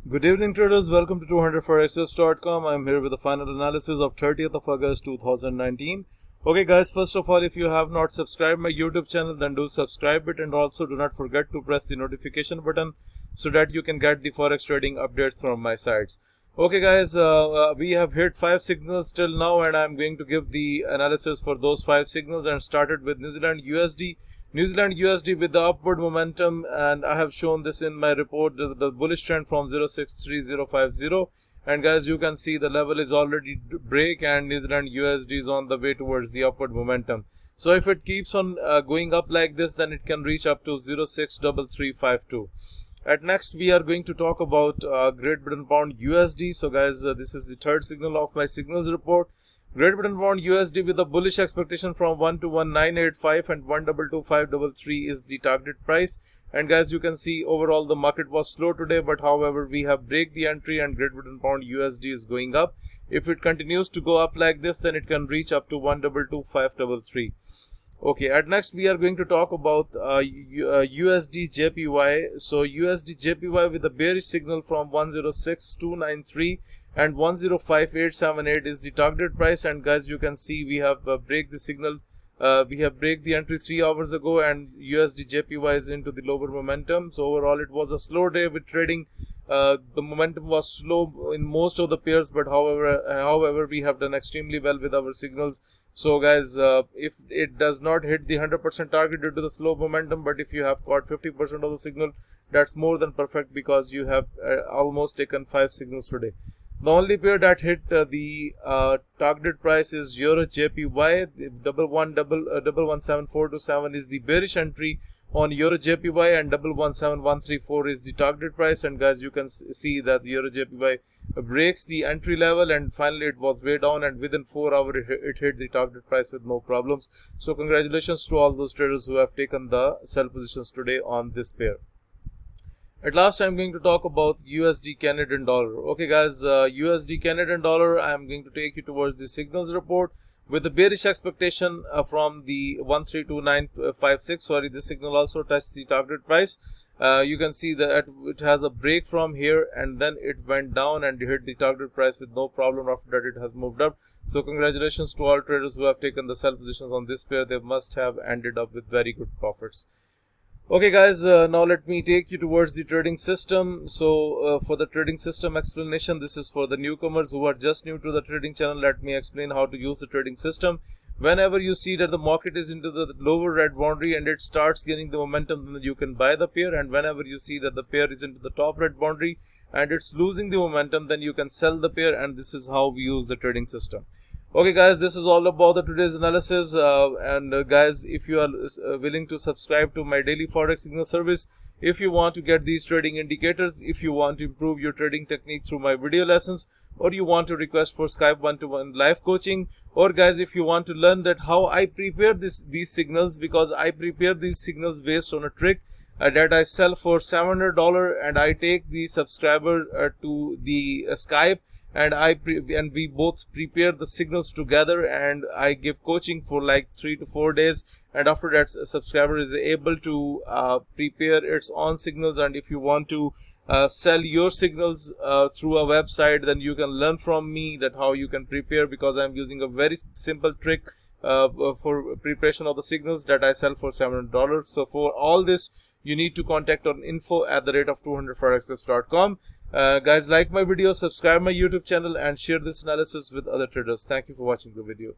Good evening traders, welcome to 200forexwebs.com. I'm here with the final analysis of 30th of August 2019. Okay guys, first of all, if you have not subscribed my YouTube channel, then do subscribe it, and also do not forget to press the notification button so that you can get the forex trading updates from my sites. Okay guys, we have hit 5 signals till now, and I'm going to give the analysis for those 5 signals, and started with New Zealand USD with the upward momentum, and I have shown this in my report, the bullish trend from 063050. And guys, you can see the level is already break, and New Zealand USD is on the way towards the upward momentum. So if it keeps on going up like this, then it can reach up to 063352. At next, we are going to talk about Great Britain Pound USD. So guys, this is the third signal of my signals report. Great Britain Pound USD with a bullish expectation from 121,985 and 122,533 is the target price. And guys, you can see overall the market was slow today, but however we have break the entry and Great Britain Pound USD is going up. If it continues to go up like this, then it can reach up to 122,533. Okay, at next we are going to talk about USDJPY. So USDJPY with a bearish signal from 106,293 and 105,878 is the target price. And guys, you can see we have break the signal. We have break the entry 3 hours ago, and USDJPY is into the lower momentum. So overall it was a slow day with trading. The momentum was slow in most of the pairs, but however we have done extremely well with our signals. So guys, if it does not hit the 100% target due to the slow momentum, but if you have caught 50% of the signal, that's more than perfect, because you have almost taken 5 signals today. The only pair that hit the target price is Euro JPY. 117,427 is the bearish entry on Euro JPY, and 117,134 is the target price. And guys, you can see that the Euro JPY breaks the entry level, and finally it was way down, and within 4 hours it hit the target price with no problems. So congratulations to all those traders who have taken the sell positions today on this pair. At last, I'm going to talk about USD Canadian dollar. Okay guys, USD Canadian dollar, I'm going to take you towards the signals report with the bearish expectation from the 132956. Sorry, this signal also touched the target price. You can see that it has a break from here, and then it went down and hit the target price with no problem. After that, it has moved up. So congratulations to all traders who have taken the sell positions on this pair. They must have ended up with very good profits. Okay guys, now let me take you towards the trading system. So for the trading system explanation, this is for the newcomers who are just new to the trading channel. Let me explain how to use the trading system. Whenever you see that the market is into the lower red boundary and it starts gaining the momentum, then you can buy the pair. And whenever you see that the pair is into the top red boundary and it's losing the momentum, then you can sell the pair. And this is how we use the trading system. Okay guys, this is all about the today's analysis, guys, if you are willing to subscribe to my daily forex signal service, if you want to get these trading indicators, if you want to improve your trading technique through my video lessons, or you want to request for Skype one-to-one live coaching, or guys, if you want to learn that how I prepare these signals, because I prepare these signals based on a trick that I sell for $700, and I take the subscriber to the Skype, and we both prepare the signals together, and I give coaching for like 3 to 4 days, and after that a subscriber is able to prepare its own signals. And if you want to sell your signals through a website, then you can learn from me that how you can prepare, because I'm using a very simple trick for preparation of the signals that I sell for $700. So for all this, you need to contact on info@200forexwebs.com. Guys, like my video, subscribe my YouTube channel, and share this analysis with other traders. Thank you for watching the video.